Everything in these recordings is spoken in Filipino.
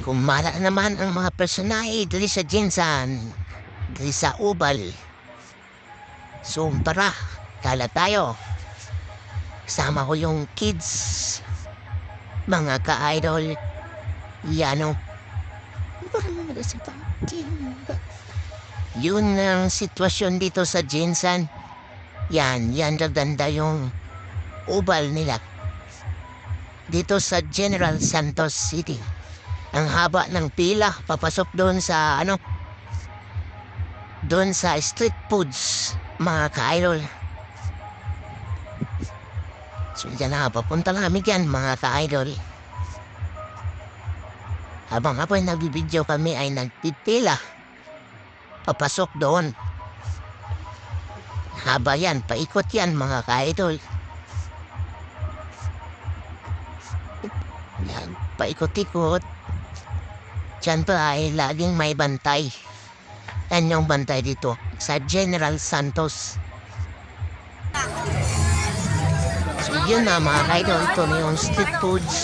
Kumala naman ang mga personahe dali sa Jinsan, dali sa Ubal. So tara, kala tayo. Kasama ko yung kids, mga ka-idol, yano. Yun ang sitwasyon dito sa Jinsan. Yan ganda yung Ubal nila. Dito sa General Santos City. Ang haba ng pila, papasok doon sa doon sa street foods, mga ka-idol. So dyan na, papunta lang kami dyan, mga ka-idol. Habang apoy nagbibideo kami ay nagpipila, papasok doon. Haba yan, paikot yan, mga ka-idol. Yan, paikot-ikot. Diyan pa ay laging may bantay. Yan yung bantay dito sa General Santos. So yun na mga ka-idol, ito na yung street foods.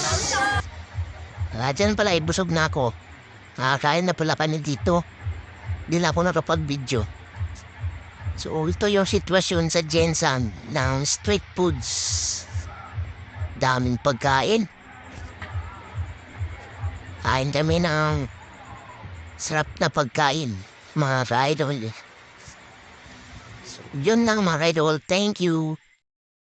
Dyan pala, busog na ako. Nakakain na pala kami dito. Di na ako nakapag-video. So ito yung sitwasyon sa Jensan ng street foods. Daming pagkain. Kain kami ng sarap na pagkain, mga ka-idol. So, yun lang mga ka-idol. Thank you.